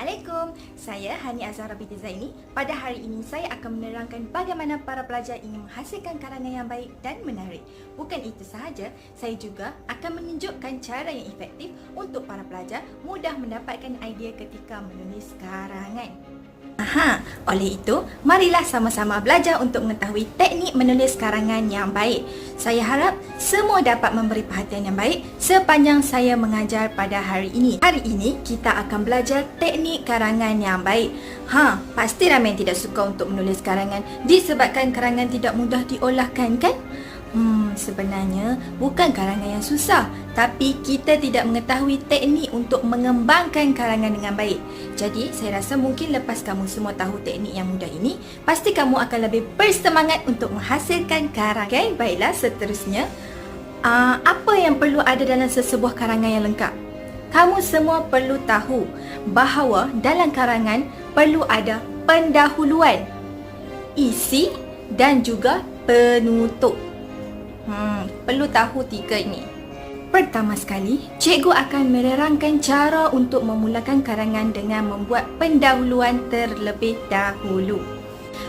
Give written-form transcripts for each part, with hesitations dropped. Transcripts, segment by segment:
Assalamualaikum, saya Hani Azhara binti Zaini. Pada hari ini saya akan menerangkan bagaimana para pelajar ingin menghasilkan karangan yang baik dan menarik. Bukan itu sahaja, saya juga akan menunjukkan cara yang efektif untuk para pelajar mudah mendapatkan idea ketika menulis karangan. Oleh itu, marilah sama-sama belajar untuk mengetahui teknik menulis karangan yang baik. Saya harap semua dapat memberi perhatian yang baik sepanjang saya mengajar pada hari ini. Hari ini, kita akan belajar teknik karangan yang baik. Pasti ramai yang tidak suka untuk menulis karangan disebabkan karangan tidak mudah diolahkan, kan? Sebenarnya bukan karangan yang susah, tapi kita tidak mengetahui teknik untuk mengembangkan karangan dengan baik. Jadi, saya rasa mungkin lepas kamu semua tahu teknik yang mudah ini, pasti kamu akan lebih bersemangat untuk menghasilkan karangan. Okay, baiklah, seterusnya, apa yang perlu ada dalam sesebuah karangan yang lengkap? Kamu semua perlu tahu bahawa dalam karangan perlu ada pendahuluan, isi dan juga penutup. Perlu tahu tiga ini. Pertama sekali, cikgu akan menerangkan cara untuk memulakan karangan dengan membuat pendahuluan terlebih dahulu.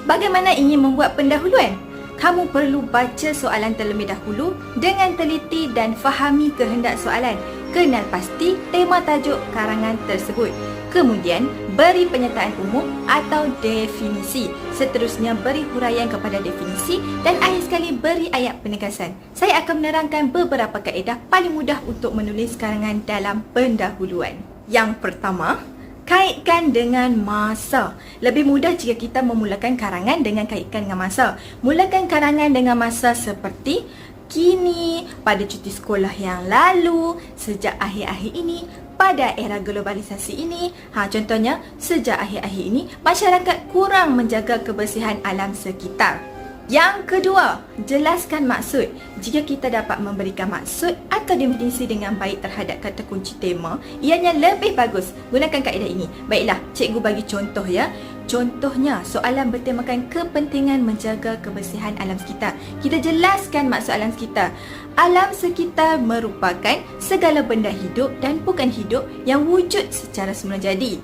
Bagaimana ingin membuat pendahuluan? Kamu perlu baca soalan terlebih dahulu dengan teliti dan fahami kehendak soalan. Kenal pasti tema tajuk karangan tersebut. Kemudian, beri penyertaan umum atau definisi. Seterusnya, beri huraian kepada definisi dan akhir sekali beri ayat penegasan. Saya akan menerangkan beberapa kaedah paling mudah untuk menulis karangan dalam pendahuluan. Yang pertama, kaitkan dengan masa. Lebih mudah jika kita memulakan karangan dengan kaitkan dengan masa. Mulakan karangan dengan masa seperti kini, pada cuti sekolah yang lalu, sejak akhir-akhir ini, pada era globalisasi ini. Contohnya, sejak akhir-akhir ini, masyarakat kurang menjaga kebersihan alam sekitar. Yang kedua, jelaskan maksud. Jika kita dapat memberikan maksud atau definisi dengan baik terhadap kata kunci tema, ianya lebih bagus. Gunakan kaedah ini. Baiklah, cikgu bagi contoh ya. Contohnya, soalan bertemakan kepentingan menjaga kebersihan alam sekitar. Kita jelaskan maksud alam sekitar. Alam sekitar merupakan segala benda hidup dan bukan hidup yang wujud secara semula jadi.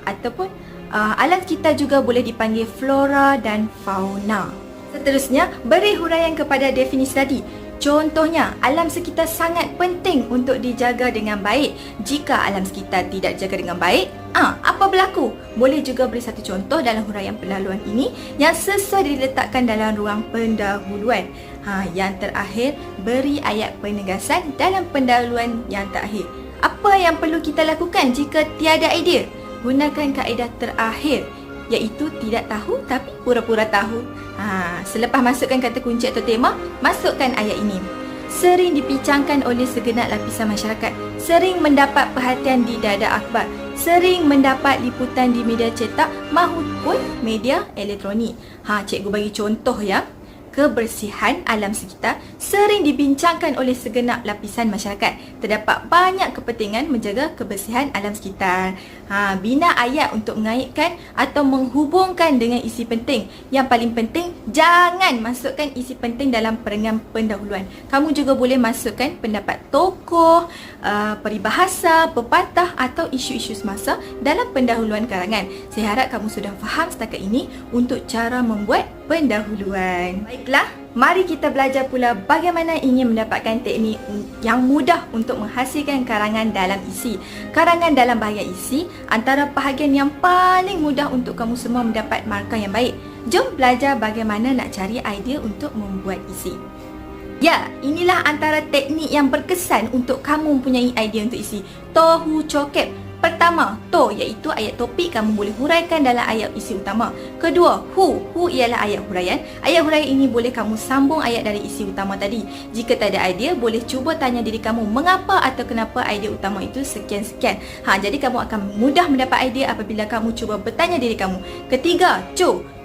Ataupun alam sekitar juga boleh dipanggil flora dan fauna. Seterusnya, beri huraian kepada definisi tadi. Contohnya, alam sekitar sangat penting untuk dijaga dengan baik. Jika alam sekitar tidak dijaga dengan baik, apa berlaku? Boleh juga beri satu contoh dalam huraian pendahuluan ini yang sesuai diletakkan dalam ruang pendahuluan. Yang terakhir, beri ayat penegasan dalam pendahuluan yang terakhir. Apa yang perlu kita lakukan jika tiada idea? Gunakan kaedah terakhir, iaitu tidak tahu tapi pura-pura tahu. Selepas masukkan kata kunci atau tema, masukkan ayat ini. Sering dibincangkan oleh segenap lapisan masyarakat. Sering mendapat perhatian di dada akhbar. Sering mendapat liputan di media cetak maupun media elektronik. Cikgu bagi contoh ya. Kebersihan alam sekitar sering dibincangkan oleh segenap lapisan masyarakat. Terdapat banyak kepentingan menjaga kebersihan alam sekitar. Bina ayat untuk mengaitkan atau menghubungkan dengan isi penting. Yang paling penting, jangan masukkan isi penting dalam perenggan pendahuluan. Kamu juga boleh masukkan pendapat tokoh, peribahasa, pepatah atau isu-isu semasa dalam pendahuluan karangan. Saya harap kamu sudah faham setakat ini untuk cara membuat pendahuluan. Baiklah, mari kita belajar pula bagaimana ingin mendapatkan teknik yang mudah untuk menghasilkan karangan dalam isi. Karangan dalam bahagian isi antara bahagian yang paling mudah untuk kamu semua mendapat markah yang baik. Jom belajar bagaimana nak cari idea untuk membuat isi. Ya, inilah antara teknik yang berkesan untuk kamu mempunyai idea untuk isi. Tohu cokep. Pertama, to iaitu ayat topik, kamu boleh huraikan dalam ayat isi utama. Kedua, hu ialah ayat huraian. Ayat huraian ini boleh kamu sambung ayat dari isi utama tadi. Jika tak ada idea, boleh cuba tanya diri kamu mengapa atau kenapa idea utama itu sekian-sekian. Jadi kamu akan mudah mendapat idea apabila kamu cuba bertanya diri kamu. Ketiga,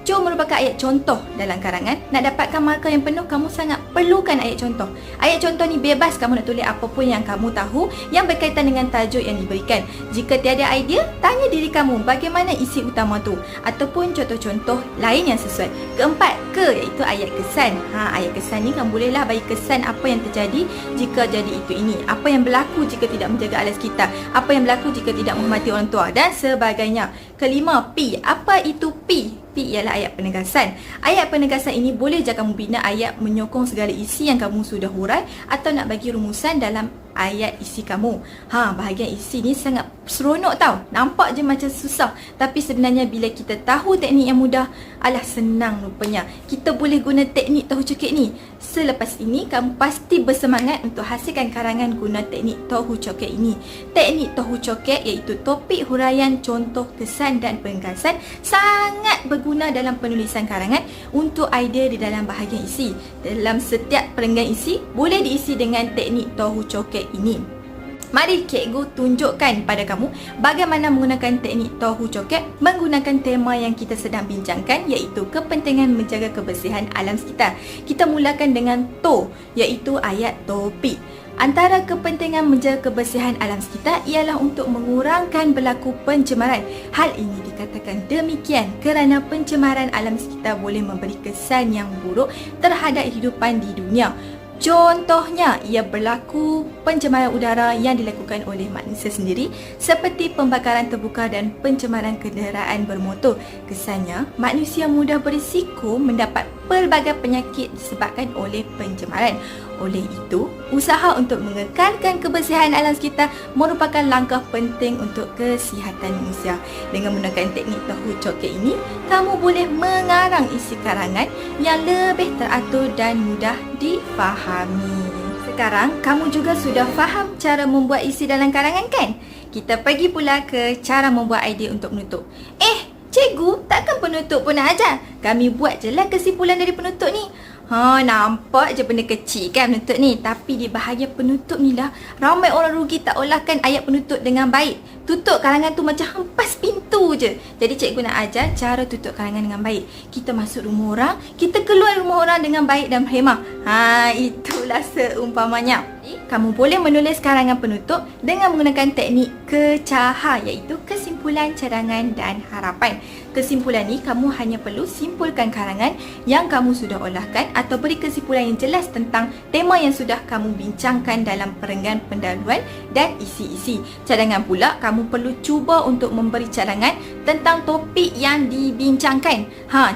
Jo merupakan ayat contoh dalam karangan. Nak dapatkan markah yang penuh, kamu sangat perlukan ayat contoh. Ayat contoh ni bebas kamu nak tulis apa pun yang kamu tahu yang berkaitan dengan tajuk yang diberikan. Jika tiada idea, tanya diri kamu bagaimana isi utama tu ataupun contoh-contoh lain yang sesuai. Keempat, iaitu ayat kesan. Ayat kesan ni kamu bolehlah bagi kesan apa yang terjadi jika jadi itu ini. Apa yang berlaku jika tidak menjaga alas kita. Apa yang berlaku jika tidak menghormati orang tua dan sebagainya. Kelima, P. Apa itu P? P ialah ayat penegasan. Ayat penegasan ini boleh je kamu bina ayat menyokong segala isi yang kamu sudah hurai atau nak bagi rumusan dalam ayat isi kamu. Bahagian isi ni sangat seronok tau. Nampak je macam susah, tapi sebenarnya bila kita tahu teknik yang mudah, senang rupanya. Kita boleh guna teknik tahu cokek ni. Selepas ini kamu pasti bersemangat untuk hasilkan karangan guna teknik tahu cokek ini. Teknik tahu cokek iaitu topik huraian, contoh, kesan dan penegasan sangat berguna dalam penulisan karangan untuk idea di dalam bahagian isi. Dalam setiap perenggan isi boleh diisi dengan teknik tahu cokek ini. Mari cikgu tunjukkan pada kamu bagaimana menggunakan teknik tahu cokek menggunakan tema yang kita sedang bincangkan, iaitu kepentingan menjaga kebersihan alam sekitar. Kita mulakan dengan to, iaitu ayat topik. Antara kepentingan menjaga kebersihan alam sekitar ialah untuk mengurangkan berlaku pencemaran. Hal ini dikatakan demikian kerana pencemaran alam sekitar boleh memberi kesan yang buruk terhadap kehidupan di dunia. Contohnya, ia berlaku pencemaran udara yang dilakukan oleh manusia sendiri seperti pembakaran terbuka dan pencemaran kenderaan bermotor. Kesannya, manusia mudah berisiko mendapat pelbagai penyakit disebabkan oleh pencemaran. Oleh itu, usaha untuk mengekalkan kebersihan alam sekitar merupakan langkah penting untuk kesihatan manusia. Dengan menggunakan teknik tahu cokek ini, kamu boleh mengarang isi karangan yang lebih teratur dan mudah difahami. Sekarang, kamu juga sudah faham cara membuat isi dalam karangan kan? Kita pergi pula ke cara membuat idea untuk penutup. Cikgu, takkan penutup pun nak ajar? Kami buat je lah kesimpulan dari penutup ni. Nampak je benda kecil kan penutup ni. Tapi di bahagian penutup ni lah, ramai orang rugi tak olahkan ayat penutup dengan baik. Tutup karangan tu macam hempas pintu je. Jadi cikgu nak ajar cara tutup karangan dengan baik. Kita masuk rumah orang, kita keluar rumah orang dengan baik dan berhemah. Itulah seumpamanya. Kamu boleh menulis karangan penutup dengan menggunakan teknik kecaha, iaitu kesimpulan, cadangan dan harapan. Kesimpulan ni kamu hanya perlu simpulkan karangan yang kamu sudah olahkan atau beri kesimpulan yang jelas tentang tema yang sudah kamu bincangkan dalam perenggan pendahuluan dan isi-isi. Cadangan pula kamu perlu cuba untuk memberi cadangan tentang topik yang dibincangkan.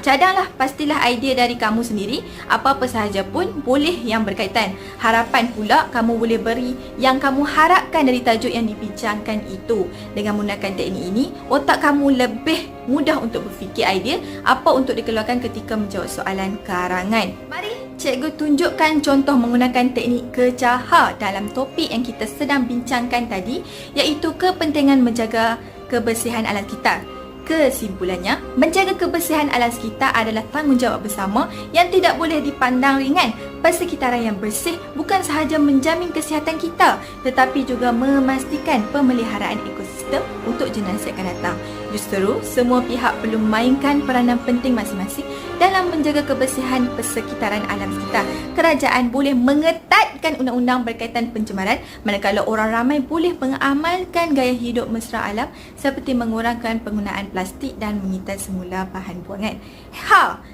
Cadanglah, pastilah idea dari kamu sendiri, apa-apa sahaja pun boleh yang berkaitan. Harapan pula kamu boleh beri yang kamu harapkan dari tajuk yang dibincangkan itu. Dengan menggunakan teknik ini, otak kamu lebih mudah untuk berfikir idea apa untuk dikeluarkan ketika menjawab soalan karangan. Mari cikgu tunjukkan contoh menggunakan teknik kecaha dalam topik yang kita sedang bincangkan tadi, iaitu kepentingan menjaga kebersihan alam sekitar. Kesimpulannya, menjaga kebersihan alam sekitar adalah tanggungjawab bersama yang tidak boleh dipandang ringan. Persekitaran yang bersih bukan sahaja menjamin kesihatan kita, tetapi juga memastikan pemeliharaan ekosistem untuk generasi akan datang. Justru, semua pihak perlu memainkan peranan penting masing-masing dalam menjaga kebersihan persekitaran alam sekitar. Kerajaan boleh mengetatkan undang-undang berkaitan pencemaran, manakala orang ramai boleh mengamalkan gaya hidup mesra alam seperti mengurangkan penggunaan plastik dan mengitas semula bahan buangan.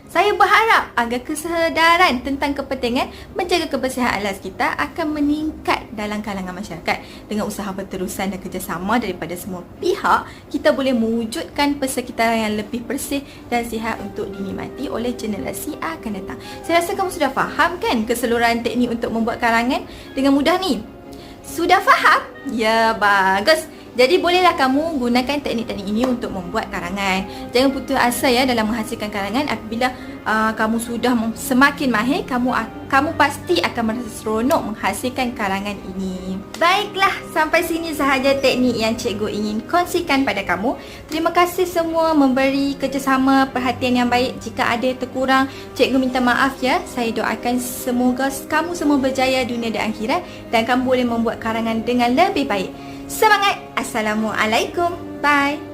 Saya berharap agar kesedaran tentang kepentingan menjaga kebersihan alam sekitar akan meningkat dalam kalangan masyarakat. Dengan usaha berterusan dan kerjasama daripada semua pihak, kita boleh mewujudkan persekitaran yang lebih bersih dan sihat untuk dinikmati oleh generasi akan datang. Saya rasa kamu sudah faham kan keseluruhan teknik untuk membuat karangan dengan mudah ni? Sudah faham? Ya, bagus. Jadi bolehlah kamu gunakan teknik-teknik ini untuk membuat karangan. Jangan putus asa ya dalam menghasilkan karangan. Apabila kamu sudah semakin mahir, kamu pasti akan merasa seronok menghasilkan karangan ini. Baiklah, sampai sini sahaja teknik yang cikgu ingin kongsikan pada kamu. Terima kasih semua memberi kerjasama, perhatian yang baik. Jika ada terkurang, cikgu minta maaf ya. Saya doakan semoga kamu semua berjaya dunia dan akhirat dan kamu boleh membuat karangan dengan lebih baik. Semangat! Assalamualaikum. Bye.